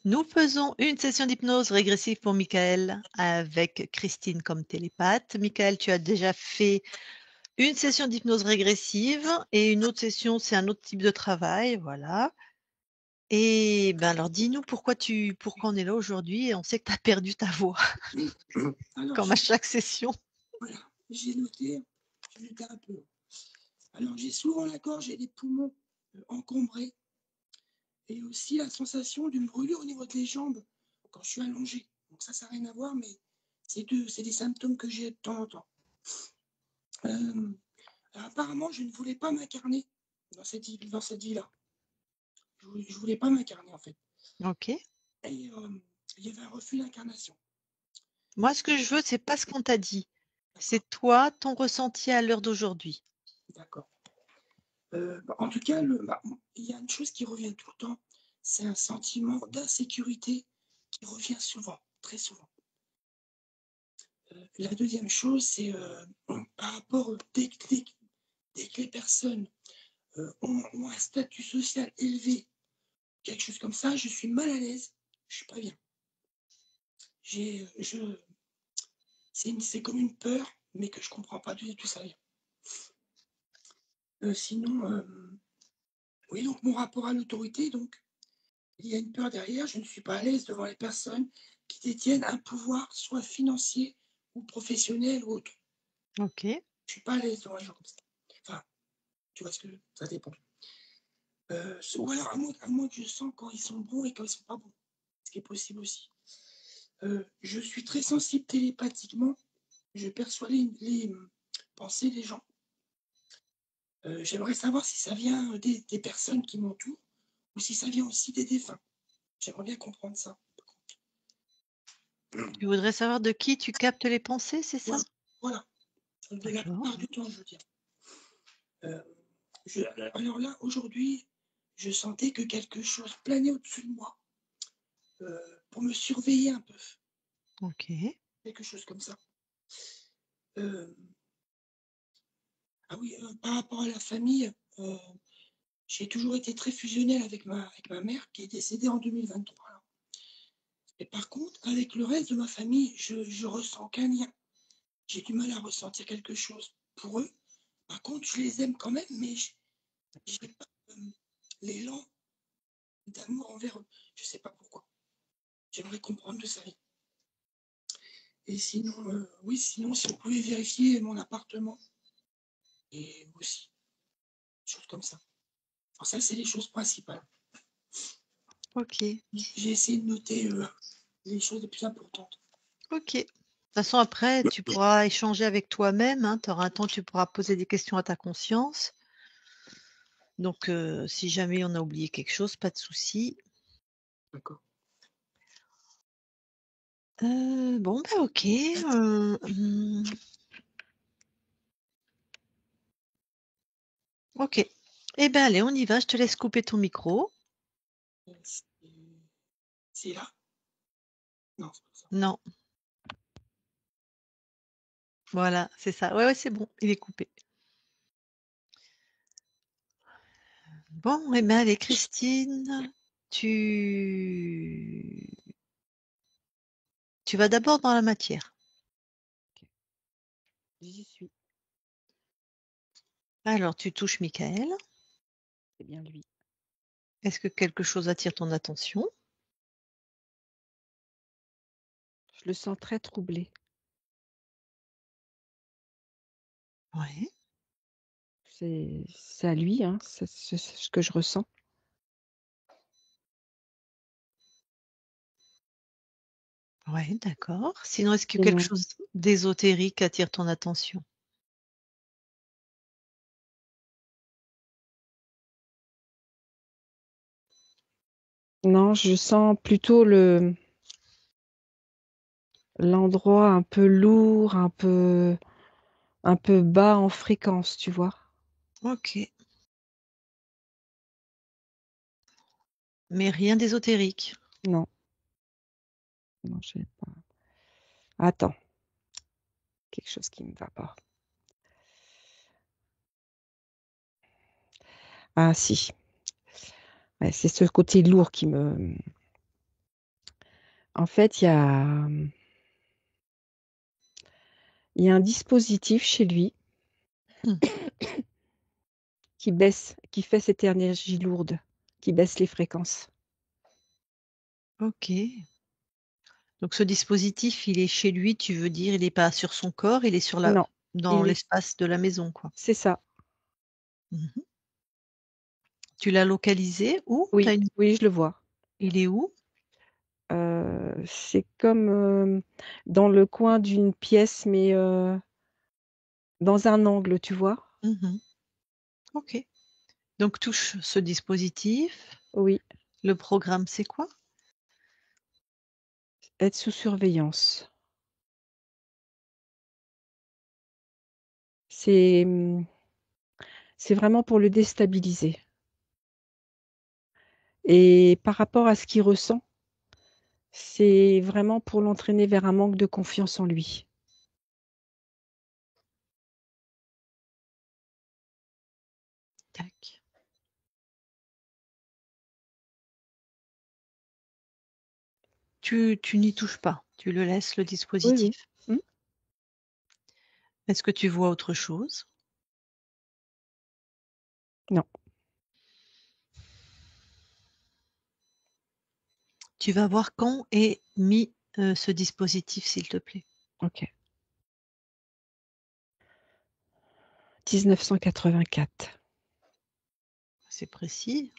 Nous faisons une session d'hypnose régressive pour Michael avec Christine comme télépathe. Michael, tu as déjà fait une session d'hypnose régressive et une autre session, c'est un autre type de travail, voilà. Et ben alors dis-nous pourquoi on est là aujourd'hui et on sait que tu as perdu ta voix Alors, comme à chaque session. voilà, j'ai noté un peu. Alors, j'ai souvent la gorge et les poumons encombrés et aussi la sensation d'une brûlure au niveau des jambes quand je suis allongé. Donc ça n'a rien à voir, mais c'est des symptômes que j'ai de temps en temps. Euh, Apparemment, je ne voulais pas m'incarner dans cette vie-là. Je voulais pas m'incarner, en fait. OK. Et il y avait un refus d'incarnation. Moi, ce que je veux, c'est pas ce qu'on t'a dit. C'est toi, ton ressenti à l'heure d'aujourd'hui. D'accord. En tout cas, il y a une chose qui revient tout le temps, c'est un sentiment d'insécurité qui revient souvent, très souvent. La deuxième chose, c'est par rapport dès que les personnes ont un statut social élevé, quelque chose comme ça, je suis mal à l'aise, je suis pas bien. J'ai, je, c'est comme une peur, mais que je comprends pas d'où ça vient. Sinon, oui, donc mon rapport à l'autorité, donc il y a une peur derrière, je ne suis pas à l'aise devant les personnes qui détiennent un pouvoir, soit financier ou professionnel ou autre. OK. Je suis pas à l'aise devant les gens comme ça. Enfin, tu vois ce que ça dépend. Ou alors à moins que je sens quand ils sont bons et quand ils sont pas bons, ce qui est possible aussi. Je suis très sensible télépathiquement, je perçois les pensées des gens. J'aimerais savoir si ça vient des personnes qui m'entourent ou si ça vient aussi des défunts. J'aimerais bien comprendre ça. Tu voudrais savoir de qui tu captes les pensées, c'est ça? Voilà, voilà. De la D'accord. plupart du temps, je veux dire. Euh, alors là, aujourd'hui, je sentais que quelque chose planait au-dessus de moi pour me surveiller un peu. OK. Quelque chose comme ça. Euh, ah oui, par rapport à la famille, euh, j'ai toujours été très fusionnel avec ma mère qui est décédée en 2023. Là. Et par contre, avec le reste de ma famille, je ressens qu'un lien. J'ai du mal à ressentir quelque chose pour eux. Par contre, je les aime quand même, mais je n'ai pas l'élan d'amour envers eux. Je ne sais pas pourquoi. J'aimerais comprendre de ça. Et sinon, oui, sinon, si vous pouvez vérifier mon appartement, et aussi, des choses comme ça. Alors ça, c'est les choses principales. OK. J'ai essayé de noter les choses les plus importantes. OK. De toute façon, après, tu pourras échanger avec toi-même, hein. Tu auras un temps, tu pourras poser des questions à ta conscience. Donc, si jamais on a oublié quelque chose, pas de souci. D'accord. Bon, bah, OK, OK. Eh ben, allez, on y va, je te laisse couper ton micro. C'est c'est là? Non, c'est pas ça. Non, voilà, c'est ça. Ouais, ouais, c'est bon, il est coupé. Bon, eh ben, allez, Christine, tu tu vas d'abord dans la matière. OK. J'y suis, Alors, tu touches Michael. c'est bien lui. Est-ce que quelque chose attire ton attention? Je le sens très troublé. Ouais, C'est à lui, hein, c'est ce que je ressens. ouais, d'accord. Sinon, est-ce que Et quelque chose d'ésotérique attire ton attention? non, je sens plutôt l'endroit un peu lourd, un peu bas en fréquence, tu vois? OK, mais rien d'ésotérique? Non, non, j'ai pas attends, quelque chose qui me va pas. Ah si, ouais, c'est ce côté lourd qui me En fait, il y a un dispositif chez lui Mmh. qui fait cette énergie lourde, qui baisse les fréquences. OK. Donc ce dispositif, il est chez lui, tu veux dire, il n'est pas sur son corps, il est Non, dans il est l'espace de la maison, quoi? c'est ça. Mmh. Tu l'as localisé où? Oui, oui, je le vois. Il est où? C'est comme, dans le coin d'une pièce, mais, dans un angle, tu vois? Mmh. OK. Donc touche ce dispositif. Oui, Le programme, c'est quoi? être sous surveillance. C'est, c'est vraiment pour le déstabiliser et par rapport à ce qu'il ressent, c'est vraiment pour l'entraîner vers un manque de confiance en lui. Tac. Tu n'y touches pas, tu le laisses, le Oui, oui. dispositif. Mmh. Est-ce que tu vois autre chose? Non, Tu vas voir quand est mis, ce dispositif, s'il te plaît. OK. 1984. C'est précis.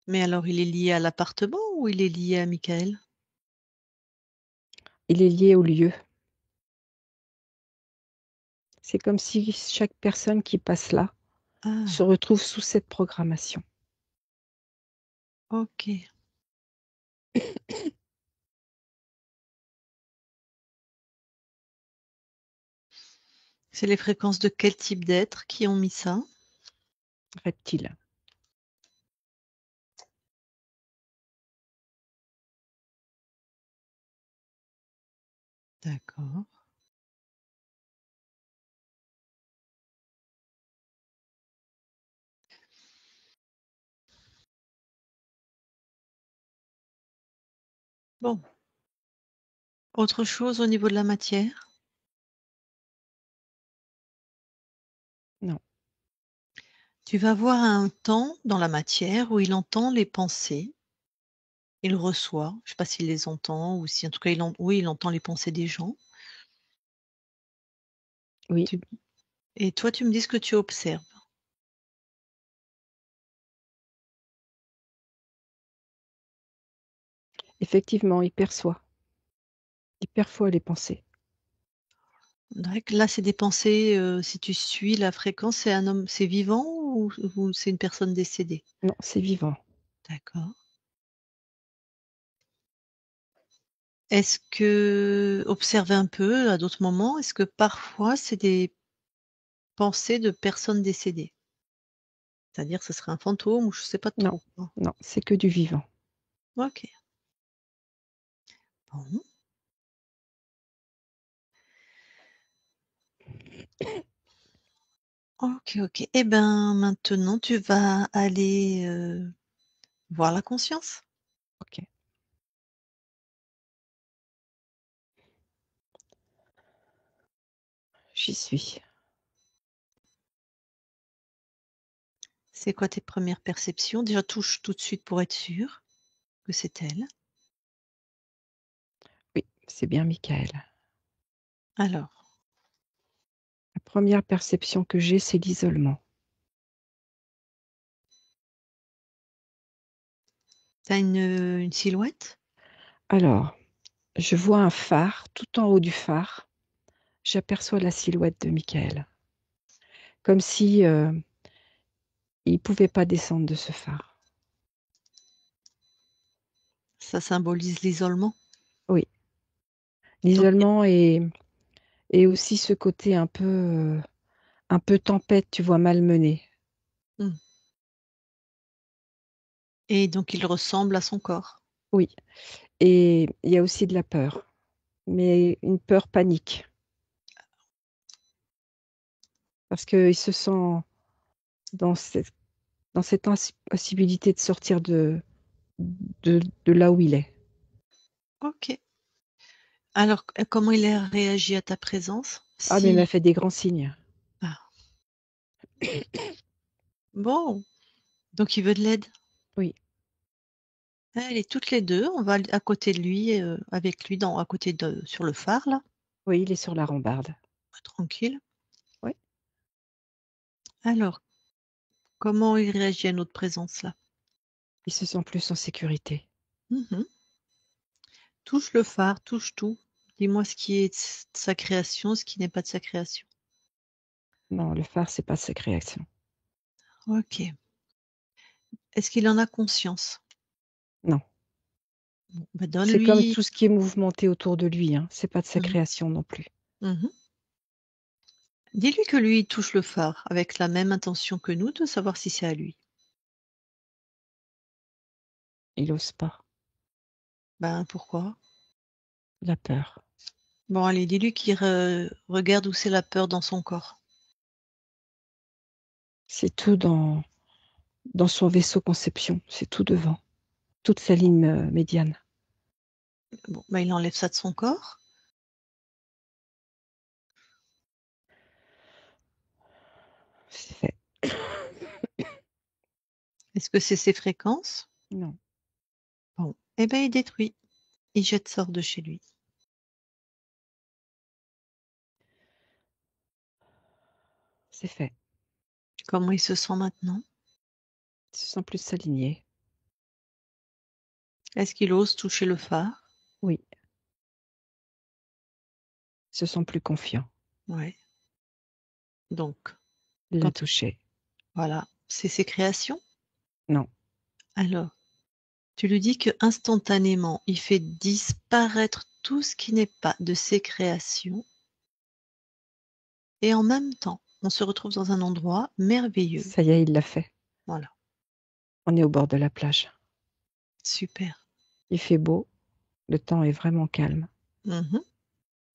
Mais alors il est lié à l'appartement ou il est lié à Michael? Il est lié au lieu. C'est comme si chaque personne qui passe là se Ah, retrouve sous cette programmation. OK. C'est les fréquences de quel type d'êtres qui ont mis ça? Reptile. D'accord. Bon, autre chose au niveau de la matière? Non, Tu vas avoir un temps dans la matière où il entend les pensées, il reçoit, je ne sais pas s'il les entend ou si en tout cas oui, il entend les pensées des gens. oui, Tu Et toi, tu me dis ce que tu observes. effectivement, il perçoit les pensées. D'ac Là, c'est des pensées, si tu suis la fréquence, c'est vivant ou c'est une personne décédée? Non, c'est vivant. D'accord. Est-ce que observe un peu à d'autres moments, est-ce que parfois c'est des pensées de personnes décédées? C'est-à-dire ce serait un fantôme ou je sais pas Non, trop quoi? non, c'est que du vivant. OK. Bon. OK, OK. Et ben, maintenant tu vas aller, voir la conscience. OK, j'y suis. C'est quoi tes premières perceptions? Déjà touche tout de suite pour être sûr que c'est elle. Oui, c'est bien Michael. Alors, La première perception que j'ai, c'est l'isolement. tu as une silhouette? Alors, je vois un phare, tout en haut du phare, j'aperçois la silhouette de Michael. Comme si, il pouvait pas descendre de ce phare. Ça symbolise l'isolement? Oui, Donc l'isolement et aussi ce côté un peu tempête, tu vois, malmenée. mmh, et donc il ressemble à son corps? Oui, et il y a aussi de la peur, mais une peur panique parce qu'il se sent dans cette dans cette possibilité de sortir de là où il est. OK. Alors, comment il a réagi à ta présence? Ah, mais il m'a Si fait des grands signes. ah, bon, donc il veut de l'aide? Oui, Allez, toutes les 2, on va à côté de lui, avec lui à côté de sur le phare là, oui, il est sur la rambarde. tranquille. Oui, Alors, comment il réagit à notre présence là? il se sent plus en sécurité. Mmh. Touche le phare, touche tout. Dis-moi ce qui est de sa création, ce qui n'est pas de sa création. Non, le phare, c'est pas sa création. OK. Est-ce qu'il en a conscience? Non, Bon, bah, c'est comme donne-lui tout ce qui est mouvementé autour de lui, hein, c'est pas de sa mmh création non plus. Mmh. Dis-lui que lui, il touche le phare avec la même intention que nous de savoir si c'est à lui. Il ose pas, Ben, pourquoi? il a peur. Bon, allez, dis-lui qu'il regarde où c'est la peur dans son corps. C'est tout dans son vaisseau conception, c'est tout devant, toute sa ligne, médiane. Bon, bah, il enlève ça de son corps. C'est fait. Est-ce que c'est ses fréquences? Non, Bon, eh ben, il détruit. Il jette ça hors de chez lui. c'est fait. Comment il se sent maintenant? Il se sent plus s'aligner. Est-ce qu'il ose toucher le phare? Oui, il se sent plus confiant. Ouais. Donc, Il l'a quand touché. voilà, c'est ses créations? Non, Alors, tu lui dis que instantanément, il fait disparaître tout ce qui n'est pas de ses créations et en même temps, on se retrouve dans un endroit merveilleux. ça y est, il l'a fait. Voilà, On est au bord de la plage. super. Il fait beau, le temps est vraiment calme. Mmh.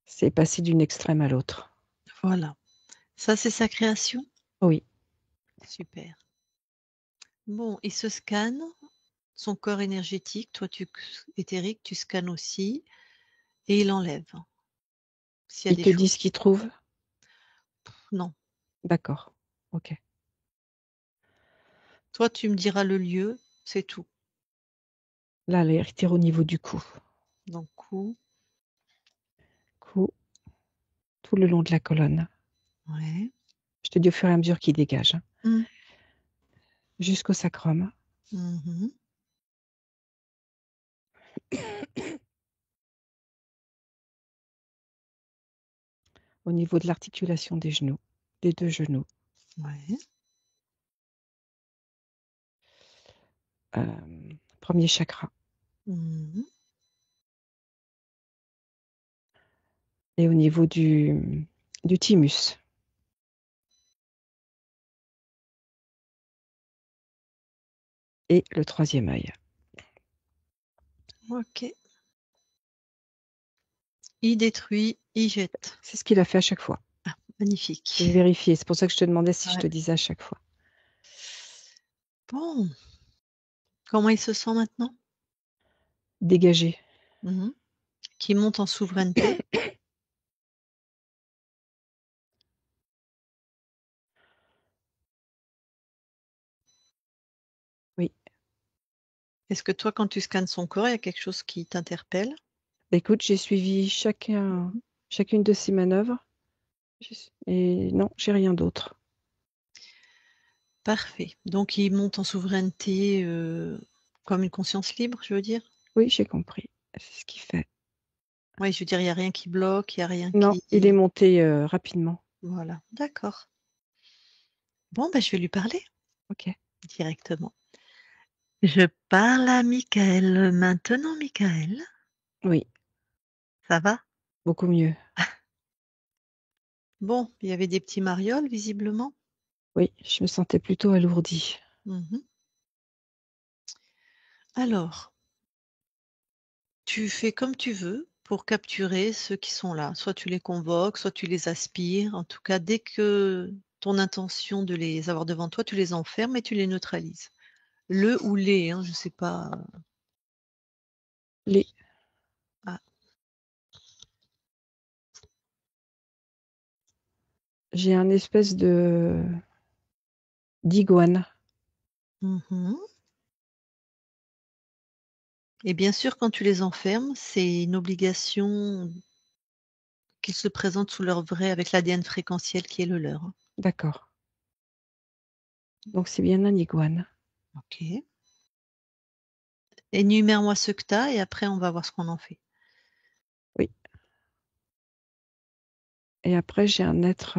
C'est passé d'une extrême à l'autre. Voilà. Ça, c'est sa création? Oui, Super. Bon, il se scanne, son corps énergétique, toi éthérique, tu scannes aussi et il enlève s'il y a il des te dit choses. ce qu'il trouve? Non. D'accord, OK. Toi, tu me diras le lieu, c'est tout. Là, elle est au niveau du cou. Donc cou, Cou, tout le long de la colonne. ouais. Je te dis au fur et à mesure qu'il dégage, hein. Mmh. Jusqu'au sacrum. Mmh. Au niveau de l'articulation des genoux, des 2 genoux. Ouais. 1er chakra Mmh. et au niveau du thymus et le 3e œil. OK. Il détruit, il jette. C'est ce qu'il a fait à chaque fois. Magnifique. J'ai vérifié, c'est pour ça que je te demandais si je Ouais. te disais à chaque fois. Bon, comment il se sent maintenant? Dégagé. Mmh. Qui monte en souveraineté. Oui. Est-ce que toi, quand tu scannes son corps, il y a quelque chose qui t'interpelle? Bah, écoute, j'ai suivi chacune de ces manœuvres et non, j'ai rien d'autre. Parfait. Donc il monte en souveraineté, comme une conscience libre, je veux dire? Oui, j'ai compris. C'est ce qu'il fait. Oui, je veux dire, il y a rien qui bloque, il y a rien Non, il est qui monté, rapidement. voilà, d'accord. Bon, bah, je vais lui parler OK. directement. Je parle à Michael maintenant, Michael, Oui, ça va? beaucoup mieux. Bon, il y avait des petits marioles visiblement? Oui, je me sentais plutôt alourdie. Mmh. Alors, tu fais comme tu veux pour capturer ceux qui sont là. Soit tu les convoques, soit tu les aspires. En tout cas, dès que ton intention de les avoir devant toi, tu les enfermes et tu les neutralises. Le ou les, hein, je sais pas. Les. Ah. J'ai un espèce de d'iguane. Mhm. Et bien sûr, quand tu les enfermes, c'est une obligation qu'ils se présentent sous leur vrai avec l'ADN fréquentiel qui est le leur. D'accord. Donc c'est bien un iguane. Ok. Énumère-moi ce que tu as et après on va voir ce qu'on en fait. Oui. Et après, j'ai un être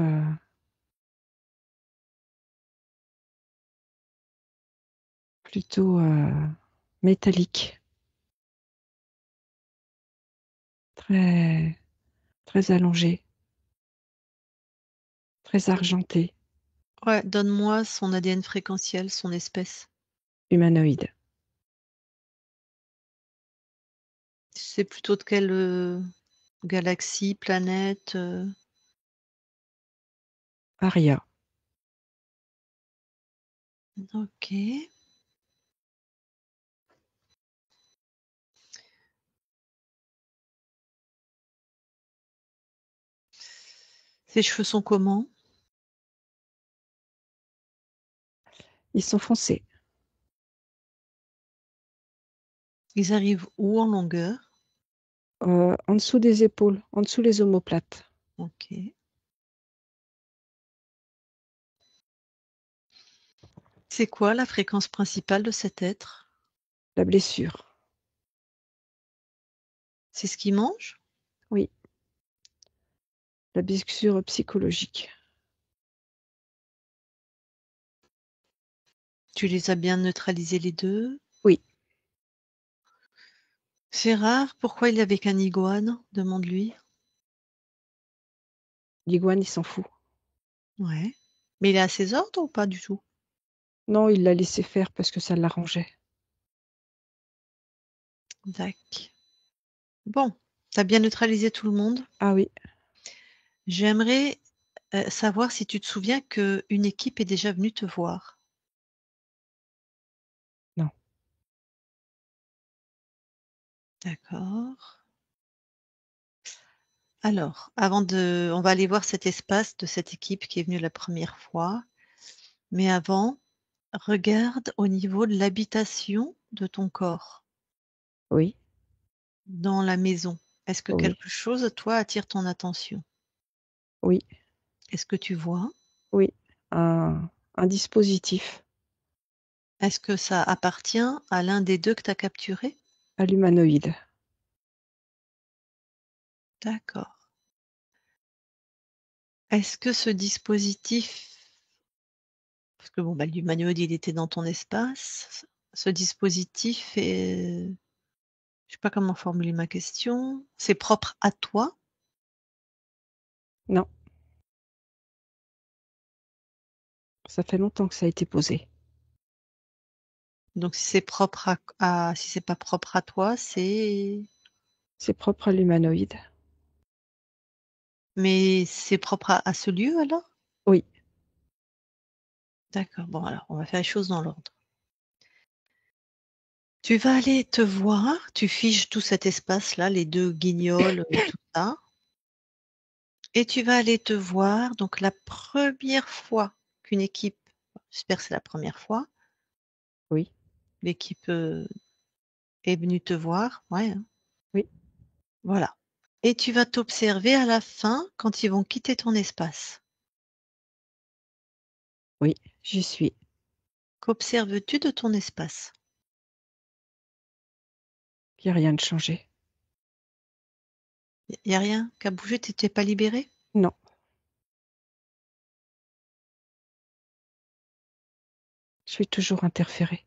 plutôt métallique. Très, très allongé. Très argenté. Ouais, donne-moi son ADN fréquentiel, son espèce. Humanoïde. C'est plutôt de quelle galaxie, planète Aria. Ok. Ses cheveux sont comment? Ils sont foncés. Ils arrivent où en longueur? En dessous des épaules, en dessous les omoplates. Ok. C'est quoi la fréquence principale de cet être? La blessure. C'est ce qu'il mange? Oui. La blessure psychologique. Tu les as bien neutralisés les deux? Oui. C'est rare. Pourquoi il est avec un iguane? Demande-lui. L'iguane, il s'en fout. Ouais. Mais il est à ses ordres ou pas du tout? Non, il l'a laissé faire parce que ça l'arrangeait. D'accord. Bon, t'as bien neutralisé tout le monde. Ah oui. J'aimerais savoir si tu te souviens qu'une équipe est déjà venue te voir. Non. D'accord. Alors, on va aller voir cet espace de cette équipe qui est venue la première fois. Mais avant, regarde au niveau de l'habitation de ton corps, Oui. dans la maison. Est-ce que Oui. quelque chose, toi, attire ton attention? Oui. Est-ce que tu vois? Oui. Un dispositif Est-ce que ça appartient à l'un des deux que tu as capturé? à l'humanoïde. D'accord. Est-ce que ce dispositif, parce que bon, bah, l'humanoïde, il était dans ton espace, ce dispositif est, je sais pas comment formuler ma question, c'est propre à toi? Non. Ça fait longtemps que ça a été posé. Donc si c'est propre si c'est pas propre à toi, C'est propre à l'humanoïde. mais c'est propre à ce lieu alors? Oui. D'accord, bon alors on va faire les choses dans l'ordre. Tu vas aller te voir, tu figes tout cet espace-là, les 2 guignols, tout ça et tu vas aller te voir donc la première fois qu'une équipe, j'espère que c'est la première fois, Oui. l'équipe, est venue te voir, ouais, hein, Oui. voilà et tu vas t'observer à la fin quand ils vont quitter ton espace. Oui. J'y suis. Qu'observes-tu de ton espace? Il n'y a rien de changé. Il y a rien qui a bougé? Tu étais pas libérée? Non. Je suis toujours interférée.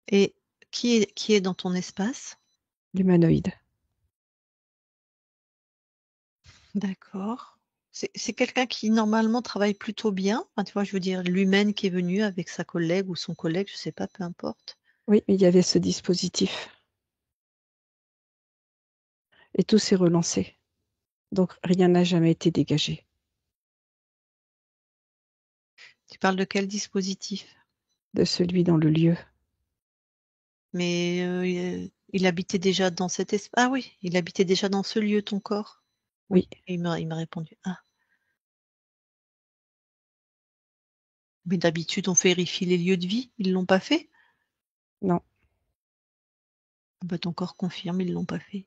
Et qui est dans ton espace? L'humanoïde. D'accord. C'est quelqu'un qui normalement travaille plutôt bien? Enfin, tu vois, je veux dire l'humaine qui est venue avec sa collègue ou son collègue, je sais pas, peu importe. Oui, mais il y avait ce dispositif. Et tout s'est relancé. Donc rien n'a jamais été dégagé. Tu parles de quel dispositif? de celui dans le lieu. Mais il habitait déjà dans cet espace. Ah oui, il habitait déjà dans ce lieu, ton corps? Oui, Il m'a répondu. Ah. Mais d'habitude, on vérifie les lieux de vie. Ils l'ont pas fait? non. Bah, ton corps confirme, ils l'ont pas fait.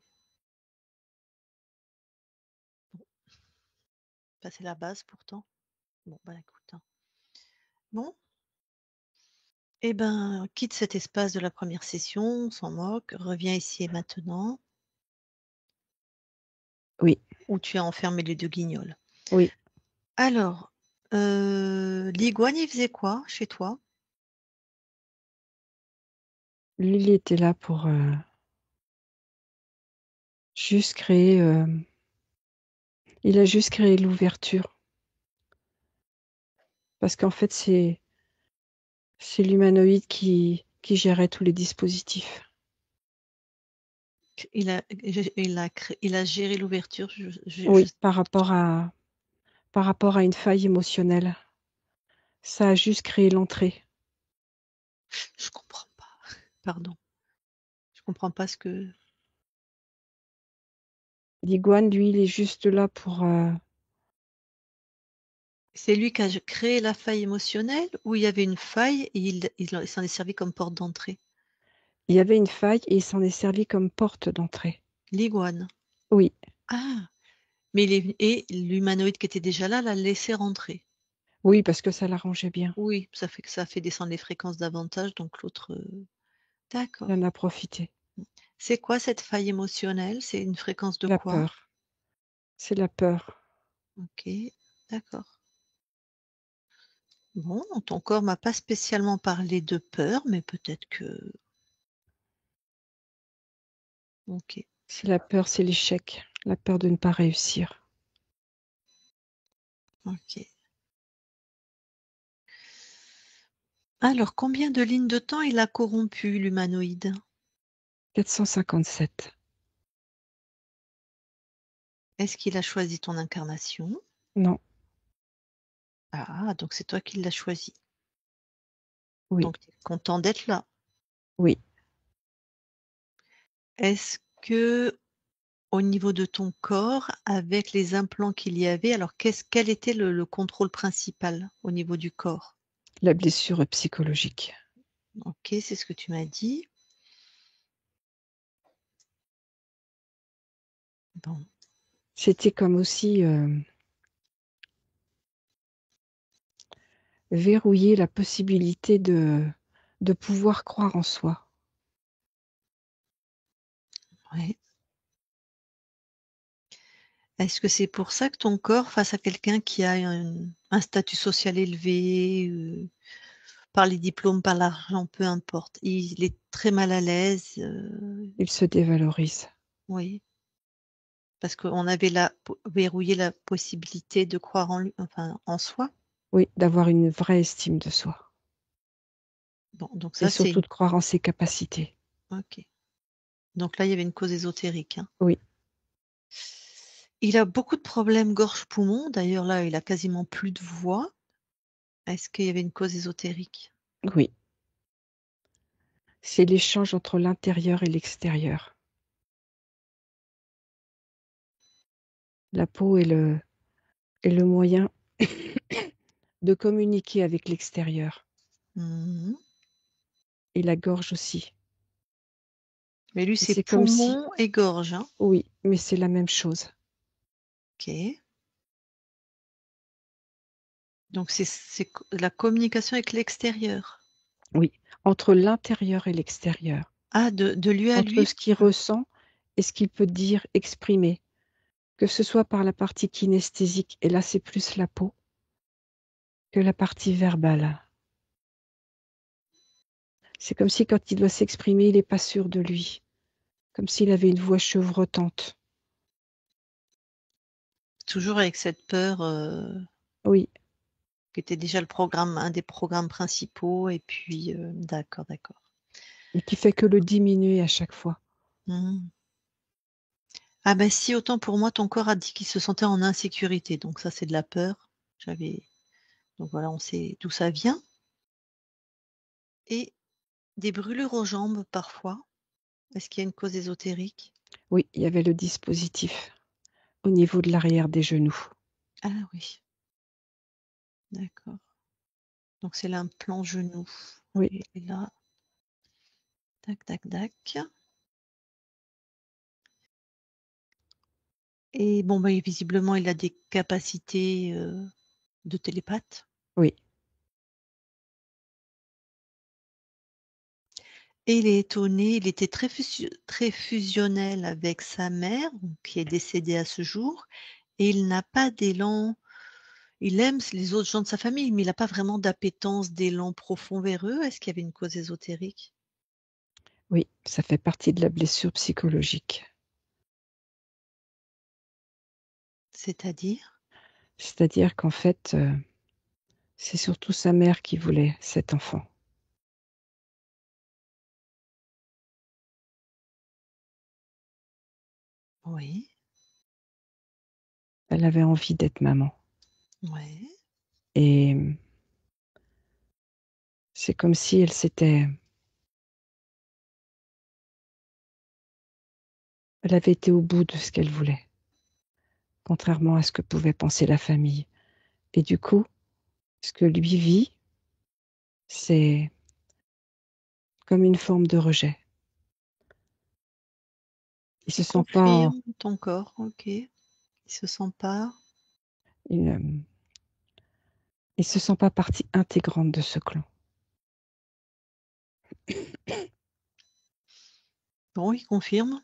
Bah, c'est la base pourtant. Bon, bah écoute. Hein. Bon. Eh ben, quitte cet espace de la première session, on s'en moque, reviens ici et maintenant, Oui, où tu as enfermé les deux guignols. oui. Alors, l'iguane, il faisait quoi chez toi? Lui, il était là pour juste créer. Il a juste créé l'ouverture. Parce qu'en fait, c'est l'humanoïde qui gérait tous les dispositifs. Il a géré l'ouverture. Oui, par rapport à une faille émotionnelle. Ça a juste créé l'entrée. Je comprends pas. Pardon. Je comprends pas ce que. L'iguane, lui, il est juste là pour. C'est lui qui a créé la faille émotionnelle ou il y avait une faille et il s'en est servi comme porte d'entrée? Il y avait une faille et il s'en est servi comme porte d'entrée. L'iguane. Oui, Ah, mais et l'humanoïde qui était déjà là l'a laissé rentrer. oui, parce que ça l'arrangeait bien. Oui, ça fait que ça fait descendre les fréquences davantage, donc l'autre. Il D'accord. en a profité. C'est quoi cette faille émotionnelle? C'est une fréquence de La quoi? peur. C'est la peur. Ok, d'accord. Bon, ton corps m'a pas spécialement parlé de peur, mais peut-être que. Ok. C'est la peur, c'est l'échec. La peur de ne pas réussir. Ok. Alors, combien de lignes de temps il a corrompu l'humanoïde? 457. Est-ce qu'il a choisi ton incarnation? Non, Ah, donc c'est toi qui l'as choisi. oui, Donc tu es content d'être là. oui. Est-ce que au niveau de ton corps, avec les implants qu'il y avait, alors quel était le contrôle principal au niveau du corps? La blessure psychologique. Ok, c'est ce que tu m'as dit. Bon. C'était comme aussi verrouiller la possibilité de pouvoir croire en soi. Ouais. Est-ce que c'est pour ça que ton corps, face à quelqu'un qui a un statut social élevé, par les diplômes, par l'argent, peu importe, il est très mal à l'aise, Il se dévalorise. oui, parce qu'on avait verrouillé la possibilité de croire en lui, enfin en soi. Oui, d'avoir une vraie estime de soi. Bon, donc Et ça c'est surtout de croire en ses capacités. OK. Donc là, il y avait une cause ésotérique, hein. Oui, Il a beaucoup de problèmes gorge-poumon, d'ailleurs là, il a quasiment plus de voix. Est-ce qu'il y avait une cause ésotérique? oui. C'est l'échange entre l'intérieur et l'extérieur. La peau est le moyen de communiquer avec l'extérieur. Mmh. Et la gorge aussi. Mais lui, Et c'est c'est comme si, poumon et gorge, hein. oui, mais c'est la même chose. OK. Donc c'est la communication avec l'extérieur. Oui, entre l'intérieur et l'extérieur. Ah, de lui à Entre lui? ce qu'il ressent et ce qu'il peut dire, exprimer. Que ce soit par la partie kinesthésique, et là c'est plus la peau, que la partie verbale. C'est comme si quand il doit s'exprimer, il n'est pas sûr de lui. Comme s'il avait une voix chevrotante. Toujours avec cette peur, Oui, qui était déjà un des programmes principaux et puis, d'accord, d'accord. et qui fait que le diminuer à chaque fois. Mmh. Ah bah si, autant pour moi, ton corps a dit qu'il se sentait en insécurité, donc ça, c'est de la peur. Donc voilà, on sait d'où ça vient. Et des brûlures aux jambes parfois. Est-ce qu'il y a une cause ésotérique? Oui, il y avait le dispositif au niveau de l'arrière des genoux. Ah oui, d'accord. Donc c'est l'implant genou. Oui, Et là, tac, tac, tac. Et bon, bah, visiblement, il a des capacités, de télépathe. oui, Et il est étonné, il était très fusionnel avec sa mère, donc qui est décédée à ce jour, et il n'a pas d'élan. Il aime les autres gens de sa famille, mais il n'a pas vraiment d'appétence, d'élan profond vers eux. Est-ce qu'il y avait une cause ésotérique? oui, ça fait partie de la blessure psychologique. C'est-à-dire? C'est-à-dire qu'en fait, c'est surtout sa mère qui voulait cet enfant. Oui, Elle avait envie d'être maman ouais. et c'est comme si elle avait été au bout de ce qu'elle voulait, contrairement à ce que pouvait penser la famille. Et du coup, ce que lui vit, c'est comme une forme de rejet. Il se Tu sent pas confirmes ton corps, OK. Il se sent pas. il, il se sent pas partie intégrante de ce clan. Bon, il confirme.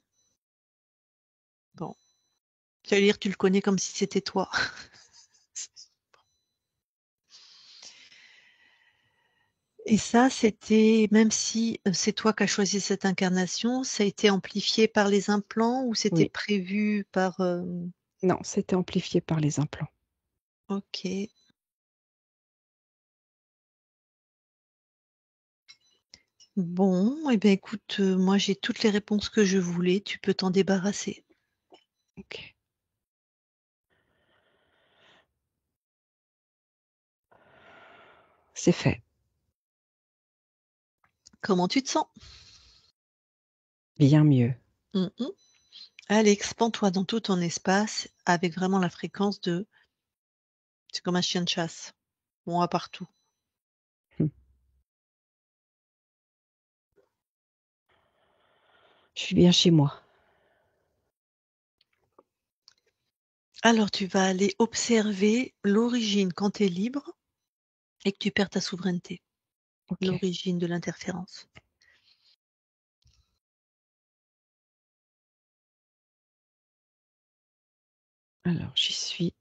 Bon, tu vas dire tu le connais comme si c'était toi. Et ça, c'était même si, c'est toi qui as choisi cette incarnation, ça a été amplifié par les implants ou c'était Oui, prévu par, non, c'était amplifié par les implants. OK. Bon, et bien écoute, moi j'ai toutes les réponses que je voulais, tu peux t'en débarrasser. OK. C'est fait. Comment tu te sens? Bien mieux. Mmh mh. Allez, expand-toi dans tout ton espace avec vraiment la fréquence de c'est comme un chien de chasse, on va partout. Mmh. Je suis bien chez moi. Alors tu vas aller observer l'origine quand tu es libre et que tu perds ta souveraineté, OK. l'origine de l'interférence. Alors j'y suis.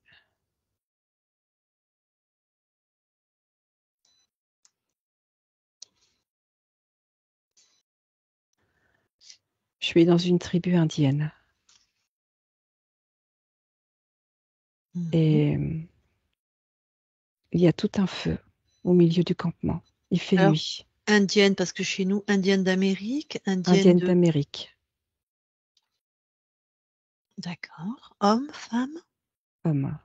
Je suis dans une tribu indienne Mmh mh. et il y a tout un feu au milieu du campement. Il fait Alors, nuit. indienne parce que chez nous, indienne d'Amérique, indienne Indienne de d'Amérique. d'accord. Homme, femme? Homme.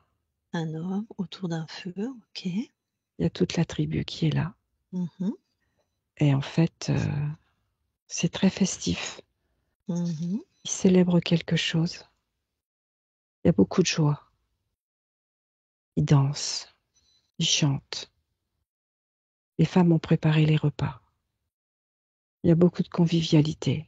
Un homme autour d'un feu, OK. Il y a toute la tribu qui est là Mmh mh. et en fait, c'est très festif. Mmh mh. Ils célèbrent quelque chose. Il y a beaucoup de joie. Ils dansent, ils chantent. Les femmes ont préparé les repas. Il y a beaucoup de convivialité.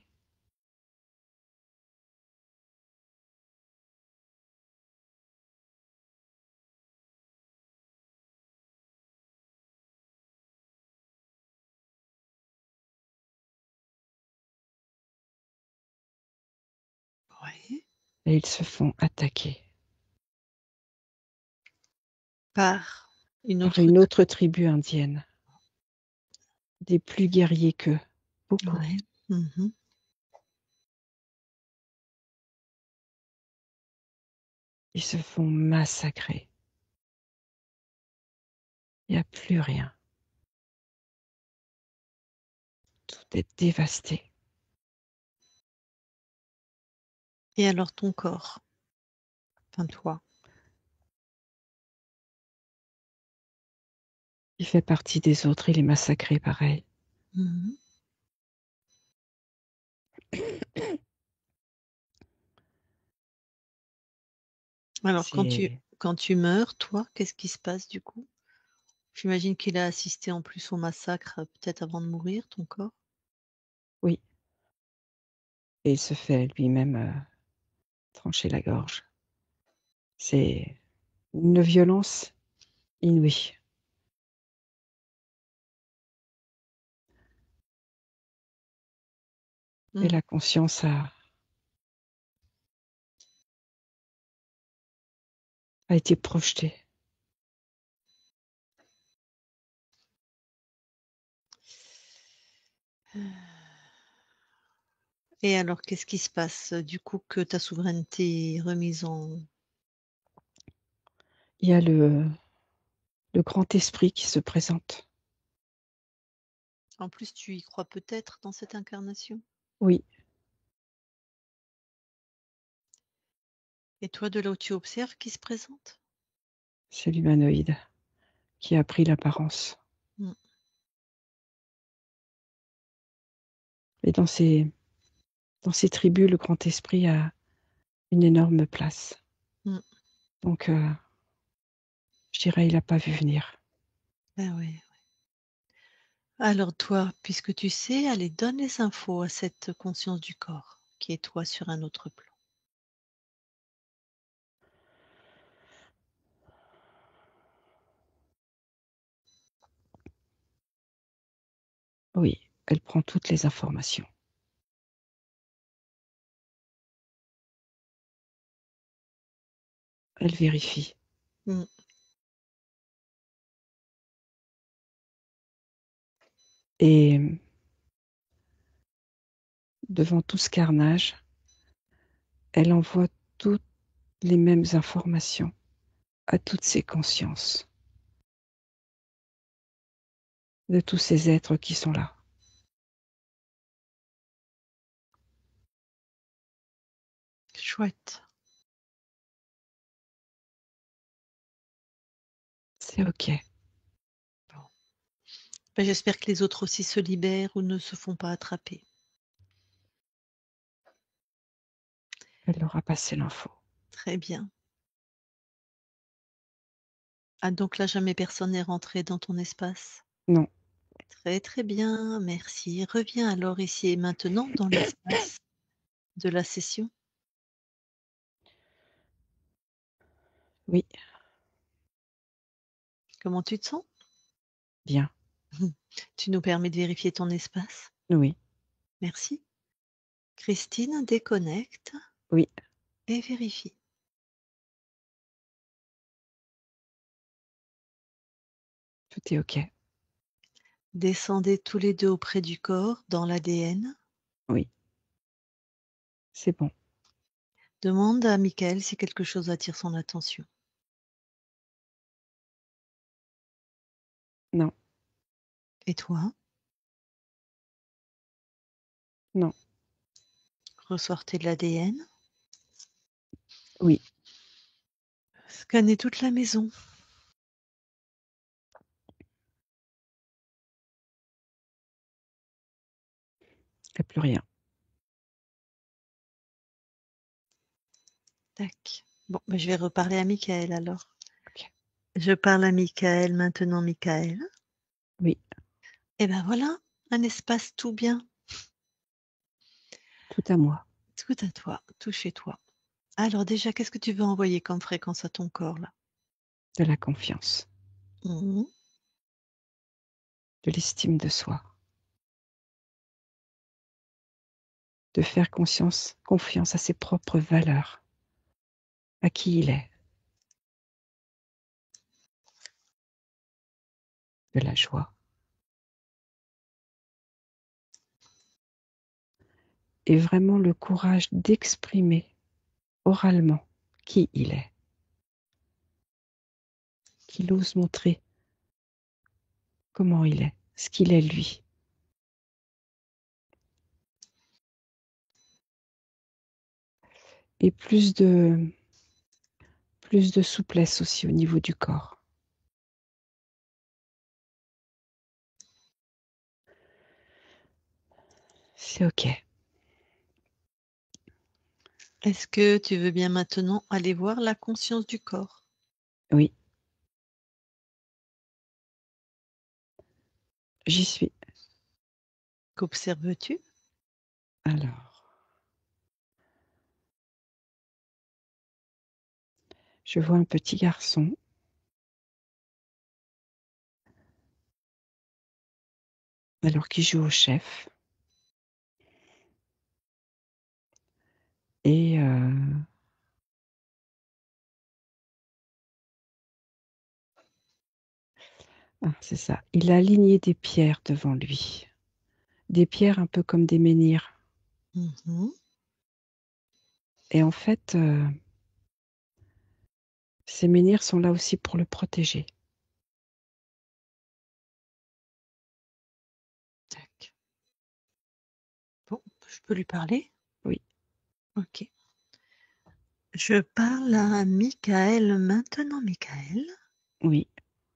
Ouais. Et ils se font attaquer Par une par autre une autre tribu indienne, des plus guerriers qu'eux, beaucoup. ouais. Mmh mh. Ils se font massacrer. Il y a plus rien. Tout est dévasté. Et alors ton corps? Enfin toi? Il fait partie des autres, il est massacré pareil. Mhm. Alors, C'est quand tu meurs, toi, qu'est-ce qui se passe du coup? J'imagine qu'il a assisté en plus au massacre, peut-être avant de mourir, ton corps? oui, et il se fait lui-même trancher la gorge. C'est une violence inouïe. Et Mm. la conscience a été projetée. Et alors, qu'est-ce qui se passe du coup que ta souveraineté est remise en... Il y a le grand esprit qui se présente. En plus, tu y crois peut-être dans cette incarnation? Oui, Et toi, de là où tu observes, qui se présente? c'est l'humanoïde qui a pris l'apparence. Mm. Et dans ces tribus, le grand esprit a une énorme place. Mm. Donc, je dirais, il n'a pas vu venir. Ben oui. Alors toi, puisque tu sais, allez, donne les infos à cette conscience du corps, qui est toi sur un autre plan. Oui, elle prend toutes les informations. Elle vérifie. Mm. Et devant tout ce carnage, elle envoie toutes les mêmes informations à toutes ces consciences de tous ces êtres qui sont là. Chouette. C'est OK. Bon. Ben, j'espère que les autres aussi se libèrent ou ne se font pas attraper. Elle leur a passé l'info. Très bien. Ah, donc là, jamais personne n'est rentré dans ton espace? Non, Très très bien, merci. Reviens alors ici et maintenant dans l'espace de la session. oui, Comment tu te sens? bien, Tu nous permets de vérifier ton espace? oui, Merci. Christine, déconnecte oui, et vérifie. tout est OK. Descendez tous les deux auprès du corps dans l'ADN. Oui, c'est bon. Demande à Michael si quelque chose attire son attention. Non, Et toi? non, Ressortez de l'ADN. oui, Scannez toute la maison. il n'y a plus rien. Tac. Bon, ben, je vais reparler à Michael alors. OK. Je parle à Michael maintenant, Michael. Oui, Et ben voilà, un espace tout bien, tout à moi. tout à toi, tout chez toi. Alors déjà, qu'est-ce que tu veux envoyer comme fréquence à ton corps là? De la confiance, Mhm. de l'estime de soi, de faire confiance à ses propres valeurs, à qui il est, de la joie. Et vraiment le courage d'exprimer oralement qui il est, qu'il ose montrer comment il est, ce qu'il est lui. Et plus de souplesse aussi au niveau du corps. C'est OK. Est-ce que tu veux bien maintenant aller voir la conscience du corps? Oui, j'y suis. Qu'observes-tu? Alors, je vois un petit garçon alors qu'il joue au chef et c'est ça, il a aligné des pierres devant lui, des pierres un peu comme des menhirs Mmh. et en fait, ces menhirs sont là aussi pour le protéger. Tac. Bon, je peux lui parler? Oui, OK. Je parle à Michael maintenant. Michael, oui,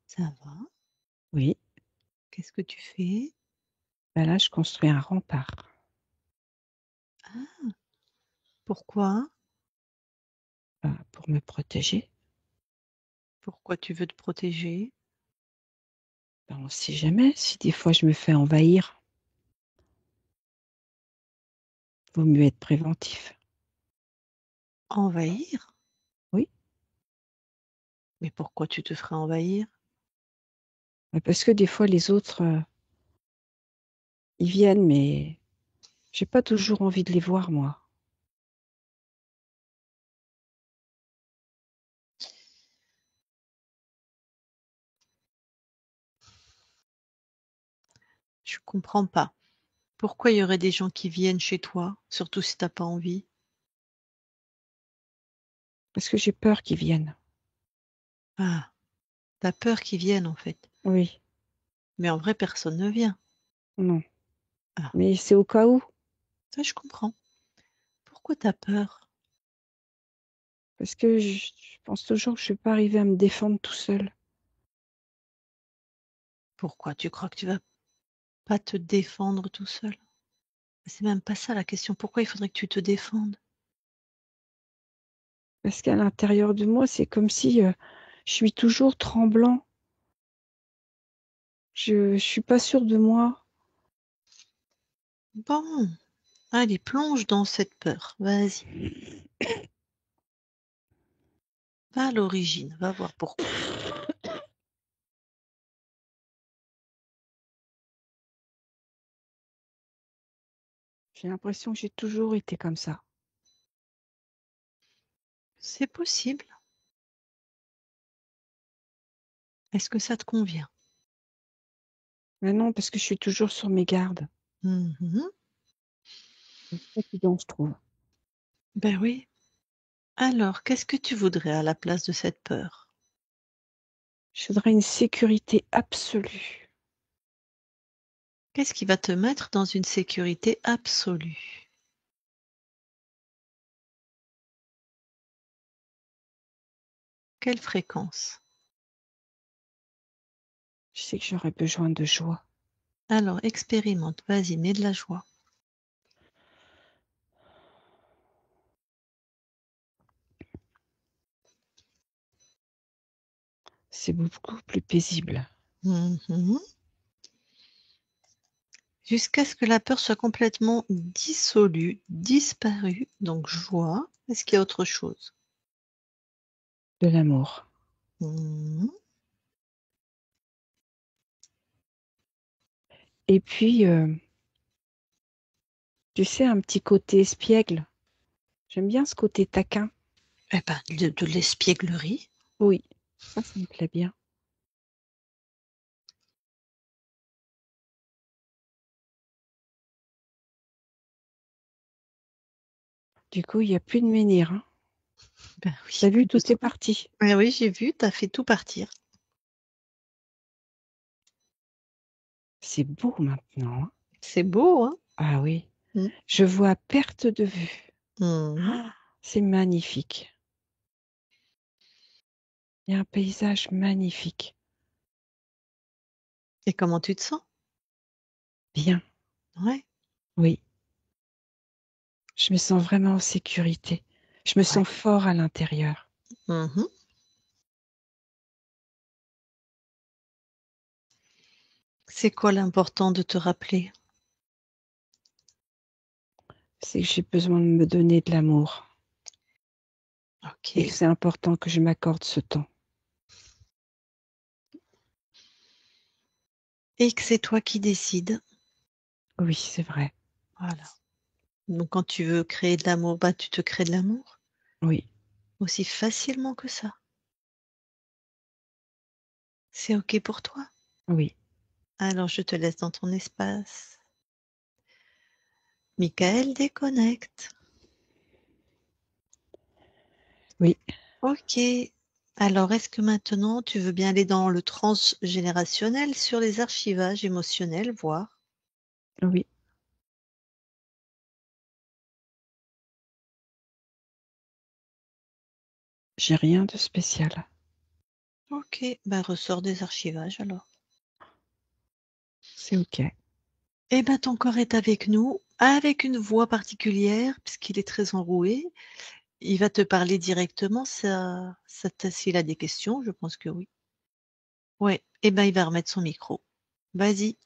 ça va? oui. Qu'est-ce que tu fais? Bah, là, je construis un rempart, Pourquoi? pour me protéger. Pourquoi tu veux te protéger? Ben, on ne sait jamais si des fois je me fais envahir. Vaut mieux être préventif. Envahir? Oui, Mais pourquoi tu te ferais envahir? parce que des fois les autres, ils viennent, mais j'ai pas toujours envie de les voir moi. Je comprends pas. Pourquoi il y aurait des gens qui viennent chez toi, surtout si tu as pas envie? Parce que j'ai peur qu'ils viennent. Ah, tu as peur qu'ils viennent en fait. Oui, Mais en vrai, personne ne vient. non, Ah, mais c'est au cas où, ça je comprends. Pourquoi tu as peur? parce que je pense toujours que je vais pas arriver à me défendre tout seul. Pourquoi? Tu crois que tu vas pas te défendre tout seul? C'est même pas ça la question. Pourquoi il faudrait que tu te défendes? Parce qu'à l'intérieur de moi, c'est comme si, je suis toujours tremblant. Je suis pas sûre de moi. Bon, allez, plonge dans cette peur. Vas-y, va à l'origine, va voir pourquoi. J'ai l'impression que j'ai toujours été comme ça. C'est possible. Est-ce que ça te convient? Mais non, parce que je suis toujours sur mes gardes. Mmh. C'est fatigant, je trouve. Ben oui. Alors, qu'est-ce que tu voudrais à la place de cette peur? Je voudrais une sécurité absolue. Qu'est-ce qui va te mettre dans une sécurité absolue? Quelle fréquence? Je sais que j'aurais besoin de joie. Alors expérimente, vas-y, mets de la joie. C'est beaucoup plus paisible. Mmh. Jusqu'à ce que la peur soit complètement dissolue, disparue, donc joie. Est-ce qu'il y a autre chose? De l'amour. Mmh. Et puis, tu sais, un petit côté espiègle. J'aime bien ce côté taquin. Eh ben, de l'espièglerie. Oui, ça me plaît bien. Du coup, il y a plus de menhir, hein. Ben Tu oui, vu, plus tout est besoin. parti. Ah oui, j'ai vu, tu as fait tout partir. C'est beau maintenant, hein. C'est beau, hein? Ah oui, Mmh. je vois à perte de vue. Mmh. Ah, c'est magnifique. Il y a un paysage magnifique. Et comment tu te sens? Bien, Ouais. oui. Je me sens vraiment en sécurité. Je me Ouais. sens fort à l'intérieur. Mhm. C'est quoi l'important de te rappeler? C'est que j'ai besoin de me donner de l'amour et que Ok. c'est important que je m'accorde ce temps. Et que c'est toi qui décides. Oui, c'est vrai. Voilà. Donc quand tu veux créer de l'amour, bah, tu te crées de l'amour Oui, aussi facilement que ça. C'est ok pour toi? oui. Alors je te laisse dans ton espace. Michael déconnecte. Oui, Ok. Alors est-ce que maintenant tu veux bien aller dans le transgénérationnel sur les archivages émotionnels, voir? oui. J'ai rien de spécial. Ok. Bah ressors des archivages alors. C'est OK. Eh ben ton corps est avec nous, avec une voix particulière, puisqu'il est très enroué. Il va te parler directement, s'il a des questions, je pense que oui. Ouais, eh ben il va remettre son micro. Vas-y.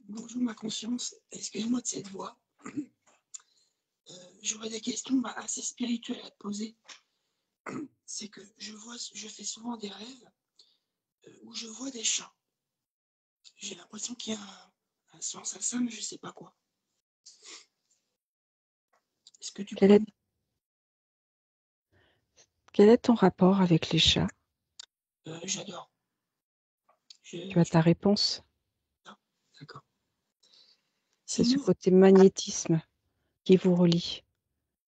Bonjour ma conscience, excuse-moi de cette voix. J'aurais des questions assez spirituelles à te poser. C'est que je fais souvent des rêves où je vois des chats. J'ai l'impression qu'il y a un sens à ça, mais je sais pas quoi. Est-ce que tu Quel pourrais est, quel est ton rapport avec les chats? J'adore. Tu as ta réponse? D'accord. C'est ce Sinon, côté magnétisme qui vous relie.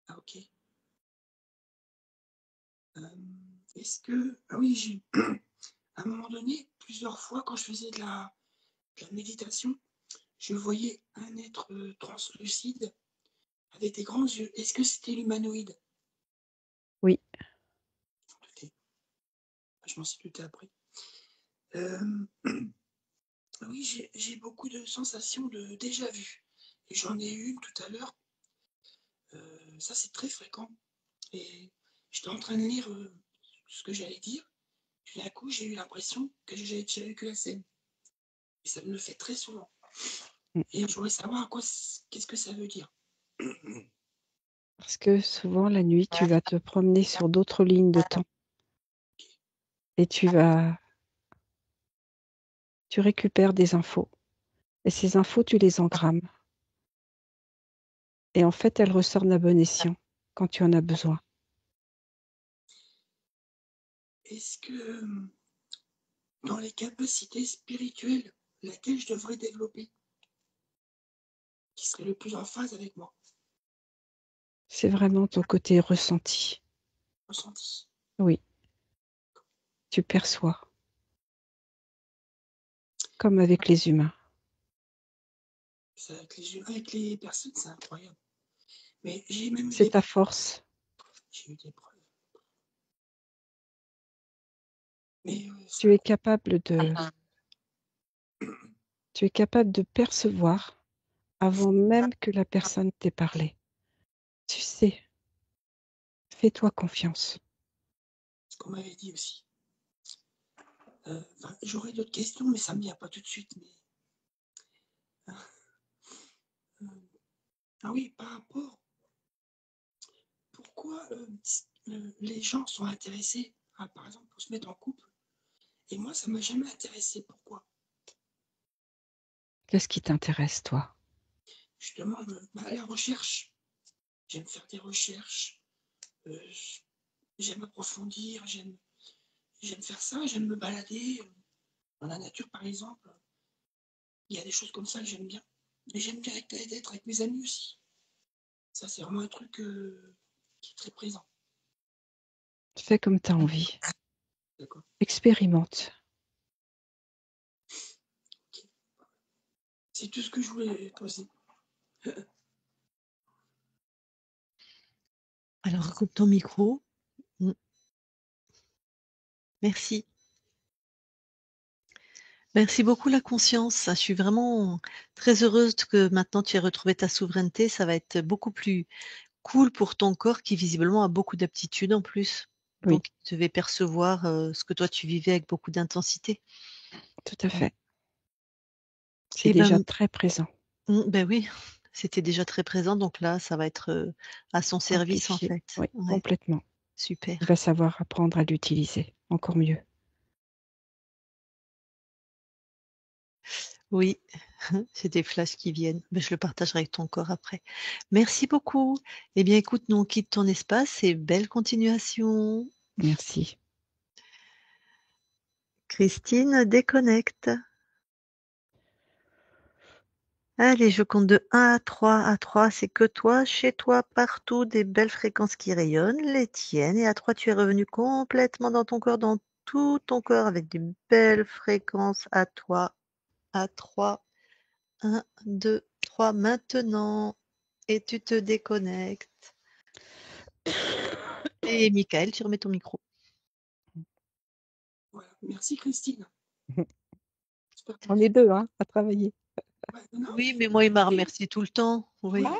ah, ok. Est-ce que... Ah oui, j'ai... À un moment donné, plusieurs fois, quand je faisais de la méditation, je voyais un être translucide avec des grands yeux. Est-ce que c'était l'humanoïde? Oui, Je m'en suis douté après. Oui, j'ai beaucoup de sensations de déjà vu. Et j'en ai eu une tout à l'heure. Ça, c'est très fréquent. Et j'étais en train de lire ce que j'allais dire. Puis d'un coup, j'ai eu l'impression que j'avais déjà vécu la scène. Et ça me le fait très souvent. mm. Et je voudrais savoir qu'est-ce que ça veut dire. Parce que souvent la nuit, tu vas te promener sur d'autres lignes de temps et tu récupères des infos. Et ces infos, tu les engrammes. Et en fait, elles ressortent à bon escient quand tu en as besoin. Est-ce que dans les capacités spirituelles, laquelle je devrais développer, qui serait le plus en phase avec moi, C'est vraiment ton côté ressenti. ressenti? Oui, tu perçois, comme avec les humains. Ça, avec les personnes, c'est incroyable. Mais j'ai même eu C'est des ta preuves. force. J'ai eu des preuves. Mais Tu es capable tu es capable de percevoir avant même que la personne t'ait parlé. Tu sais, fais-toi confiance. ce qu'on m'avait dit aussi. J'aurais d'autres questions, mais ça ne me vient pas tout de suite. Mais, ah oui, par rapport, pourquoi les gens sont intéressés, par exemple, pour se mettre en couple, et moi, ça ne m'a jamais intéressé. Pourquoi? Qu'est-ce qui t'intéresse, toi? Justement, la recherche. J'aime faire des recherches, euh, j'aime approfondir, j'aime faire ça, j'aime me balader dans la nature, par exemple. Il y a des choses comme ça que j'aime bien. Et j'aime bien être avec mes amis aussi. Ça, c'est vraiment un truc qui est très présent. Fais comme tu as envie. D'accord. Expérimente. Okay. C'est tout ce que je voulais poser. Alors coupe ton micro. Merci. Merci beaucoup la conscience. Je suis vraiment très heureuse que maintenant tu aies retrouvé ta souveraineté. Ça va être beaucoup plus cool pour ton corps qui visiblement a beaucoup d'aptitudes en plus. Oui, Donc il devait percevoir, ce que toi tu vivais avec beaucoup d'intensité. tout à fait. C'est Et déjà ben, très présent, oui, c'était déjà très présent, donc là, ça va être, à son service en amplifié. fait. Oui, Ouais, complètement. Il super. va savoir apprendre à l'utiliser encore mieux. Oui, c'est des flashs qui viennent, mais je le partagerai avec ton corps après. Merci beaucoup. Eh bien écoute, nous on quitte ton espace et belle continuation. Merci. Christine déconnecte. Allez, je compte de 1 à 3. À 3, c'est que toi, chez toi, partout, des belles fréquences qui rayonnent, les tiennes. Et à 3, tu es revenu complètement dans ton corps, dans tout ton corps, avec des belles fréquences à toi. À 3. 1, 2, 3, maintenant. Et tu te déconnectes. Et Michael, tu remets ton micro. Voilà. Merci Christine. J'espère que On est 2 hein, à travailler. ouais, non, Oui, mais moi, il m'a remercié tout le temps. ouais, Oui. Ah,